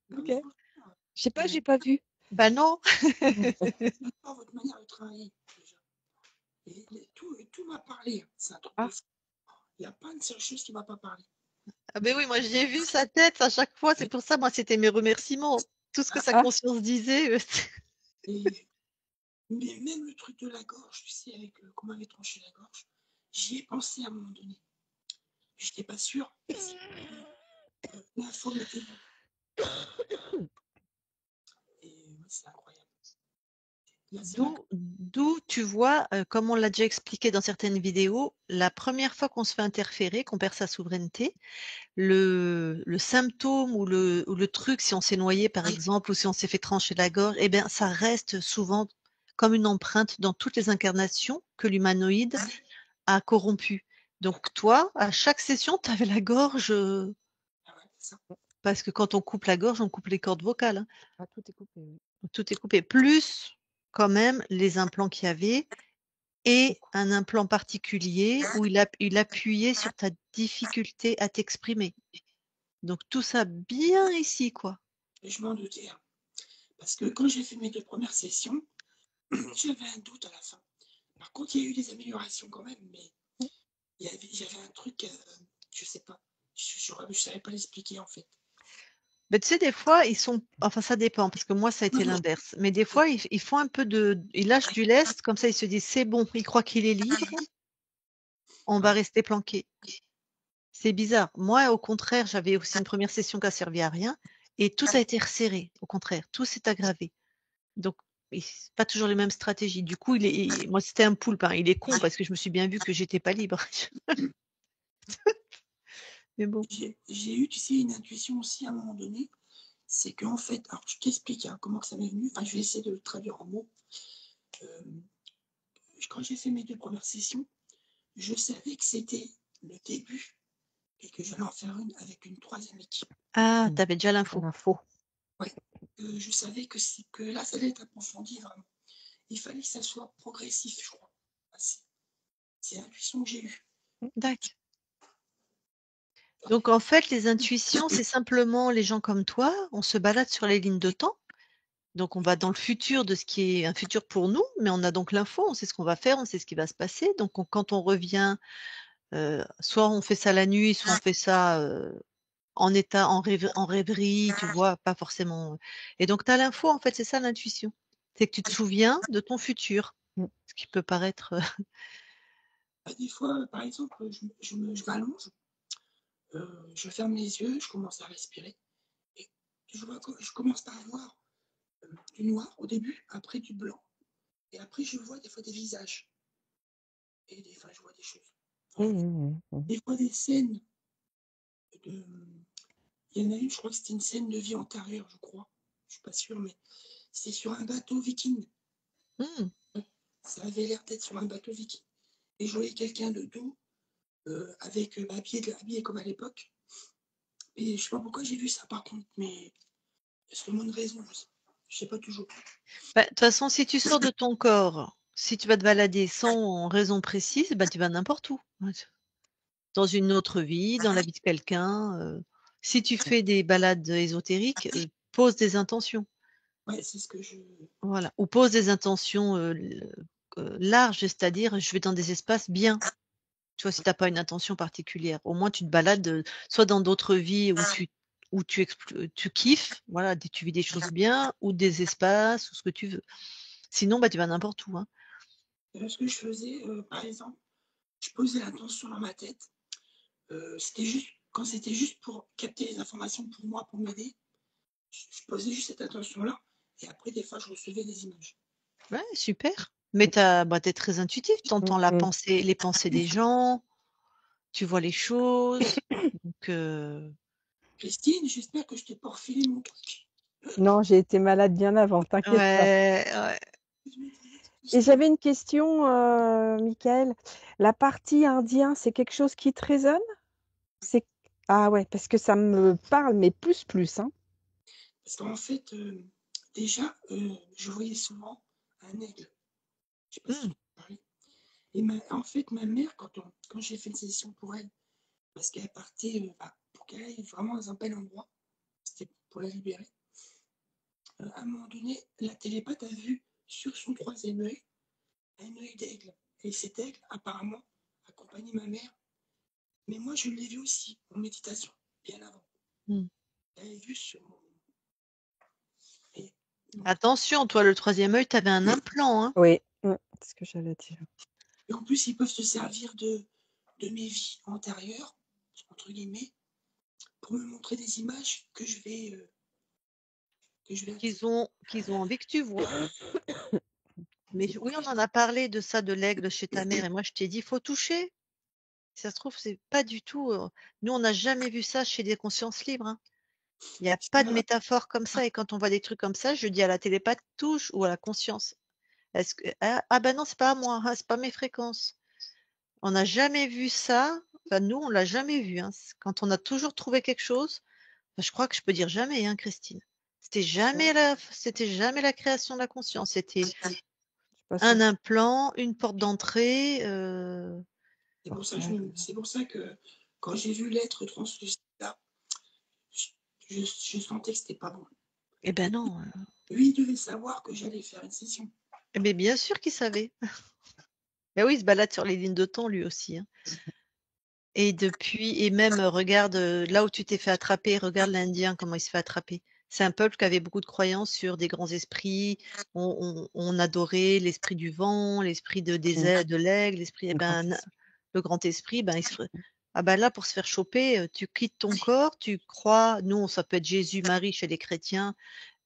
non, mais OK. franchement, Je sais pas, euh, j'ai pas vu. Bah non. j'adore votre manière de travailler déjà. Et tout m'a parlé. C'est un truc de Ah, fou. Il n'y a pas une seule chose qui ne m'a pas parlé. Ah ben oui, moi j'ai vu sa tête à chaque fois, c'est Et, pour ça, moi c'était mes remerciements. Tout ce que ah, sa ah, conscience disait. et- mais même le truc de la gorge, tu sais, avec qu'on m'avait tranché la gorge, j'y ai pensé à un moment donné. Je n'étais pas sûre. L'info m'était venue. Et ouais, c'est incroyable. Là, c'est là que D'où tu vois, comme on l'a déjà expliqué dans certaines vidéos, la première fois qu'on se fait interférer, qu'on perd sa souveraineté, le symptôme ou le truc, si on s'est noyé par exemple ou si on s'est fait trancher la gorge, eh bien ça reste souvent comme une empreinte dans toutes les incarnations que l'humanoïde a corrompues. Donc toi, à chaque session, tu avais la gorge, ah ouais, c'est ça. parce que quand on coupe la gorge, on coupe les cordes vocales, hein. ah, tout est coupé, oui. Tout est coupé. Plus quand même les implants qu'il y avait et Beaucoup. un implant particulier où il appuyait sur ta difficulté à t'exprimer. Donc tout ça bien ici, quoi. Et je m'en doutais. Hein. Parce que quand j'ai fait mes 2 premières sessions, j'avais un doute à la fin. Par contre, il y a eu des améliorations quand même, mais j'avais un truc, je sais pas. Je savais pas l'expliquer en fait. Mais tu sais, des fois, ils sont enfin ça dépend parce que moi ça a Non, été non, l'inverse. Mais des fois, ils font un peu ils lâchent du lest, comme ça ils se disent: «C'est bon, il croit qu'il est libre, on va ouais, rester planqué». C'est bizarre. Moi, au contraire, j'avais aussi une première session qui a servi à rien et tout a été resserré. Au contraire, tout s'est aggravé. Donc et c'est pas toujours les mêmes stratégies. Du coup, moi, c'était un poulpe, hein. Il est con parce que je me suis bien vue que j'étais pas libre. Mais bon. j'ai eu, tu sais, une intuition aussi à un moment donné. C'est qu'en fait, alors je t'explique hein, comment ça m'est venu. Enfin, je vais essayer de le traduire en mots. Euh, Quand j'ai fait mes 2 premières sessions, je savais que c'était le début et que j'allais en faire une avec une 3e équipe. Ah, Mmh. tu avais déjà Pour l'info. l'info. Ouais. Je savais que là, ça allait être approfondi vraiment. Il fallait que ça soit progressif, je crois. C'est l'intuition que j'ai eue. D'accord. Donc en fait, les intuitions, c'est simplement les gens comme toi, on se balade sur les lignes de temps. Donc on va dans le futur de ce qui est un futur pour nous, mais on a donc l'info, on sait ce qu'on va faire, on sait ce qui va se passer. Donc quand on revient, soit on fait ça la nuit, soit on fait ça, en rêverie, tu vois? Pas forcément, et donc tu as l'info, en fait, c'est ça l'intuition. C'est que tu te souviens de ton futur, Mmh. ce qui peut paraître, Des fois, par exemple, je m'allonge, je ferme les yeux, je commence à respirer et je commence par voir du noir au début, après du blanc et après je vois des fois des visages et des fois je vois des choses. Mmh Enfin, mh, mmh. Mmh. des fois des scènes de il y en a une, je crois que c'était une scène de vie antérieure, je crois. Je suis pas sûre, mais c'était sur un bateau viking. mmh, Ça avait l'air d'être sur un bateau viking. Et je voyais quelqu'un de dos, avec habillé comme à l'époque. Et je sais pas pourquoi j'ai vu ça par contre, mais sûrement une raison, je sais pas toujours. bah, de toute façon, si tu sors de ton corps, si tu vas te balader sans raison précise, bah, tu vas n'importe où. Ouais, dans une autre vie, dans la vie de quelqu'un. Si tu fais des balades ésotériques, pose des intentions. Ouais, c'est ce que je. Voilà. Ou pose des intentions larges, c'est-à-dire je vais dans des espaces bien. Tu vois, si tu n'as pas une intention particulière, au moins tu te balades soit dans d'autres vies où tu kiffes, voilà, tu vis des choses bien, ou des espaces, ou ce que tu veux. Sinon, bah, tu vas n'importe où. Hein. Ce que je faisais, par exemple, je posais l'intention dans ma tête. C'était juste quand c'était juste pour capter les informations pour moi, pour m'aider. Je posais juste cette intention-là. Et après, des fois, je recevais des images. Ouais, super. Mais tu es très intuitif, tu entends les pensées des gens, tu vois les choses. Donc, Christine, j'espère que je t'ai pas refilé mon truc. Non, j'ai été malade bien avant, t'inquiète pas. ouais. Et j'avais une question, Michael. La partie indien, c'est quelque chose qui te résonne? C'est Ah ouais, parce que ça me parle, mais plus, hein. Parce qu'en fait, déjà, je voyais souvent un aigle. Je sais pas si Mmh. tu parlais. Et en fait, ma mère, quand j'ai fait une session pour elle, parce qu'elle partait pour qu'elle aille vraiment dans un bel endroit, c'était pour la libérer, à un moment donné, la télépathe a vu sur son troisième œil un œil d'aigle. Et cet aigle, apparemment, accompagnait ma mère. Mais moi, je l'ai vu aussi en méditation, bien avant. Mmh. Elle l'avait vu sur mon. Et, Attention, toi, le troisième œil, tu avais un implant. Hein. Oui, c'est ce que j'allais dire. et en plus, ils peuvent se servir de mes vies antérieures, entre guillemets, pour me montrer des images que je vais Qu'ils ont envie que tu vois. Mais oui, on en a parlé de ça, de l'aigle chez ta mère, et moi je t'ai dit, il faut toucher. Si ça se trouve, c'est pas du tout. Nous, on n'a jamais vu ça chez des consciences libres. Hein. Il n'y a pas de métaphore comme ça, et quand on voit des trucs comme ça, je dis à la télépathe, touche ou à la conscience. Est-ce que ben non, c'est pas à moi, hein, c'est pas mes fréquences. On n'a jamais vu ça. Enfin, nous, on l'a jamais vu. Hein. Quand on a toujours trouvé quelque chose, enfin, je crois que je peux dire jamais, hein, Christine. C'était jamais la création de la conscience. C'était un implant, une porte d'entrée. C'est pour ça que quand j'ai vu l'être translucide là, je sentais que c'était pas bon. Eh ben non. Lui, il devait savoir que j'allais faire une session. Mais bien sûr qu'il savait. Mais oui, il se balade sur les lignes de temps, lui aussi. Hein. Et même, regarde, là où tu t'es fait attraper, regarde l'Indien, comment il se fait attraper. C'est un peuple qui avait beaucoup de croyances sur des grands esprits. On adorait l'esprit du vent, l'esprit de l'aigle, l'esprit, le grand esprit, là, pour se faire choper, tu quittes ton corps, tu crois, nous, ça peut être Jésus, Marie chez les chrétiens.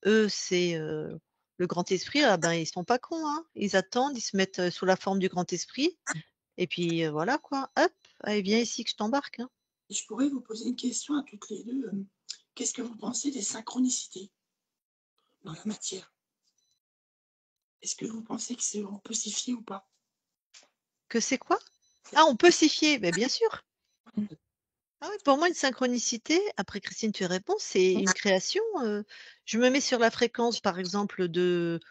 Eux, c'est le grand esprit. Ils sont pas cons, hein. Ils attendent, ils se mettent sous la forme du grand esprit. Et puis voilà quoi, hop, allez, viens ici que je t'embarque. Hein. Et je pourrais vous poser une question à toutes les deux. Qu'est-ce que vous pensez des synchronicités dans la matière? Est-ce que vous pensez que on peut s'y fier ou pas? Que c'est quoi? Ah, on peut s'y fier, ben, bien sûr. Ah oui, pour moi, une synchronicité, après Christine, tu réponds, c'est une création. Je me mets sur la fréquence, par exemple, de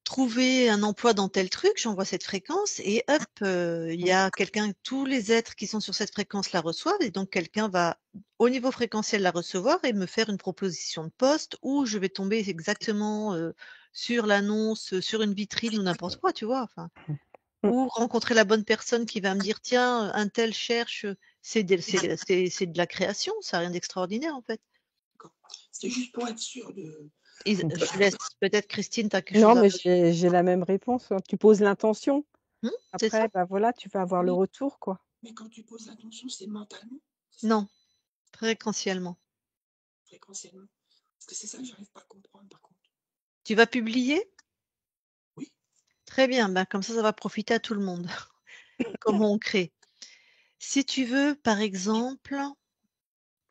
trouver un emploi dans tel truc, j'envoie cette fréquence et hop, il y a quelqu'un, tous les êtres qui sont sur cette fréquence la reçoivent et donc quelqu'un va, au niveau fréquentiel, la recevoir et me faire une proposition de poste où je vais tomber exactement sur l'annonce, sur une vitrine ou n'importe quoi, tu vois. Enfin, ou rencontrer la bonne personne qui va me dire tiens, un tel cherche, c'est de la création, ça n'a rien d'extraordinaire en fait. C'est juste pour être sûr de. Je te laisse peut-être Christine, tu as quelque Non, chose à mais j'ai la même réponse. Hein. Tu poses l'intention. c'est ça? Après, voilà, tu vas avoir le Oui. retour, quoi. Mais quand tu poses l'attention, c'est mentalement? Non, fréquentiellement. Fréquentiellement? Parce que c'est ça que j'arrive pas à comprendre par contre. Tu vas publier? Oui. Très bien, comme ça va profiter à tout le monde. Comment on crée? Si tu veux, par exemple,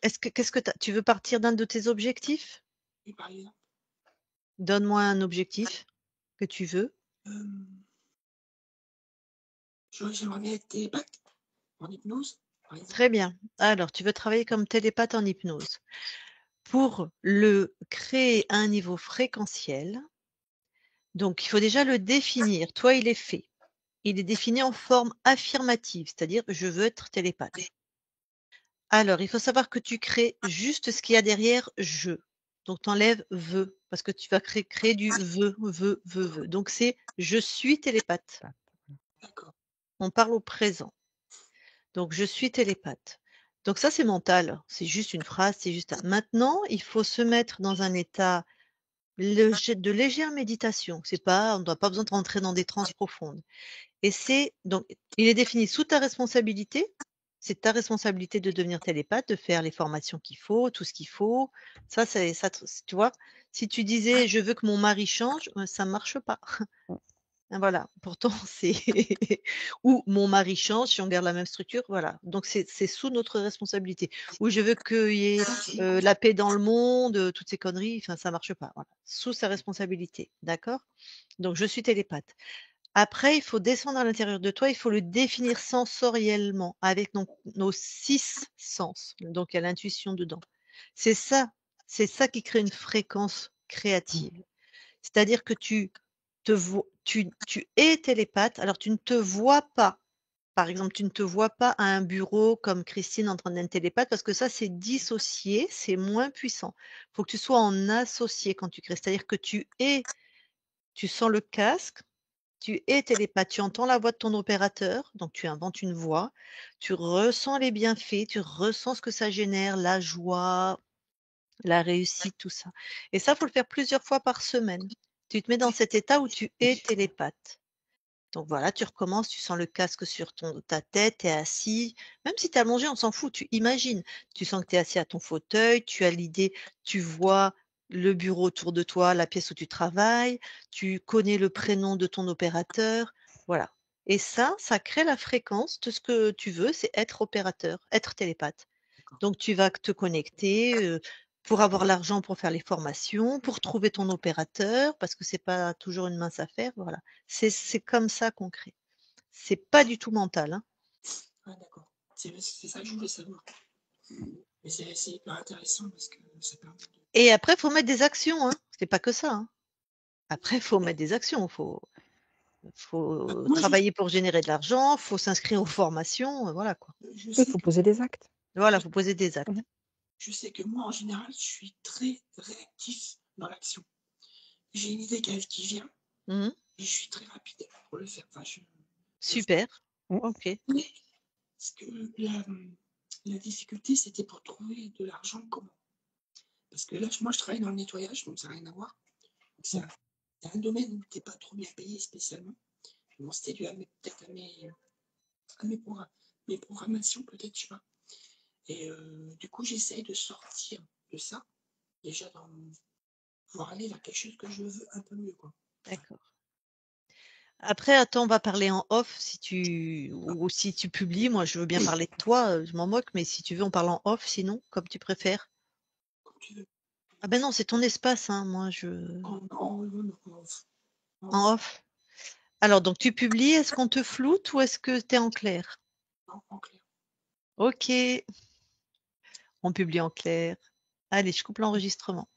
qu'est-ce que tu veux partir d'un de tes objectifs? Oui, par exemple. Donne-moi un objectif que tu veux. J'aimerais bien être télépathe en hypnose, par exemple. Très bien. Alors, tu veux travailler comme télépathe en hypnose. Pour le créer à un niveau fréquentiel, donc il faut déjà le définir. Toi, il est fait. il est défini en forme affirmative, c'est-à-dire je veux être télépathe. Alors, il faut savoir que tu crées juste ce qu'il y a derrière je. Donc, tu enlèves veux, parce que tu vas créer du veux. Donc, c'est je suis télépathe. D'accord. On parle au présent. Donc, je suis télépathe. Donc, ça, c'est mental. C'est juste une phrase, c'est juste un. Maintenant, il faut se mettre dans un état de légère méditation. C'est pas, on n'a pas besoin de rentrer dans des transes profondes. Et c'est donc, il est défini sous ta responsabilité. C'est ta responsabilité de devenir télépathe, de faire les formations qu'il faut, tout ce qu'il faut. Ça, c'est ça, tu vois. Si tu disais je veux que mon mari change, ça marche pas. Voilà. Pourtant, c'est ou mon mari change si on garde la même structure. Voilà. Donc c'est sous notre responsabilité. Ou je veux qu'il y ait la paix dans le monde, toutes ces conneries. Enfin, ça marche pas. Voilà. Sous sa responsabilité. D'accord. Donc je suis télépathe. Après, il faut descendre à l'intérieur de toi, il faut le définir sensoriellement avec nos 6 sens. Donc il y a l'intuition dedans. C'est ça c'est ça qui crée une fréquence créative. C'est-à-dire que tu es télépathe, alors tu ne te vois pas. Par exemple, tu ne te vois pas à un bureau comme Christine en train d'être télépathe parce que ça, c'est dissocié, c'est moins puissant. Il faut que tu sois en associé quand tu crées. C'est-à-dire que tu sens le casque, tu es télépathe, tu entends la voix de ton opérateur, donc tu inventes une voix, tu ressens les bienfaits, tu ressens ce que ça génère, la joie, la réussite, tout ça. Et ça, faut le faire plusieurs fois par semaine. Tu te mets dans cet état où tu es télépathe. Donc voilà, tu recommences, tu sens le casque sur ta tête, tu es assis. Même si tu es allongé, on s'en fout, tu imagines. Tu sens que tu es assis à ton fauteuil, tu as l'idée, tu vois le bureau autour de toi, la pièce où tu travailles, tu connais le prénom de ton opérateur. Voilà. Et ça crée la fréquence de ce que tu veux, c'est être opérateur, être télépathe. Donc tu vas te connecter, pour avoir l'argent pour faire les formations, pour trouver ton opérateur, parce que c'est pas toujours une mince affaire, voilà. C'est comme ça qu'on crée. C'est pas du tout mental, hein. Ah d'accord. C'est ça que je voulais savoir. Mais c'est hyper intéressant parce que ça permet de Et après, faut mettre des actions, hein. C'est pas que ça, hein. Après, faut mettre des actions, faut moi travailler pour générer de l'argent, faut s'inscrire aux formations, voilà quoi. je Il sais faut que poser des actes. Voilà, faut poser des actes. Mmh. je sais que moi en général, je suis très réactif dans l'action. J'ai une idée qui vient Mmh. et je suis très rapide pour le faire. Enfin, je le fais. Super. Mmh. OK. Mais ce que la difficulté, c'était pour trouver de l'argent comment? Parce que là, moi, je travaille dans le nettoyage, donc ça n'a rien à voir. Donc c'est un domaine où tu es pas trop bien payé spécialement. Bon, c'était dû peut-être mes programmations, peut-être, je sais pas. Et du coup, j'essaye de sortir de ça, déjà pour aller vers quelque chose que je veux un peu mieux, quoi. D'accord. Après, attends, on va parler en off ou si tu publies. Moi, je veux bien parler de toi, je m'en moque, mais si tu veux, on parle en off sinon, comme tu préfères. Comme tu veux. Ah ben non, c'est ton espace, hein, moi en off. Alors donc tu publies, est-ce qu'on te floute ou est-ce que tu es en clair? En clair. OK, on publie en clair. Allez, je coupe l'enregistrement.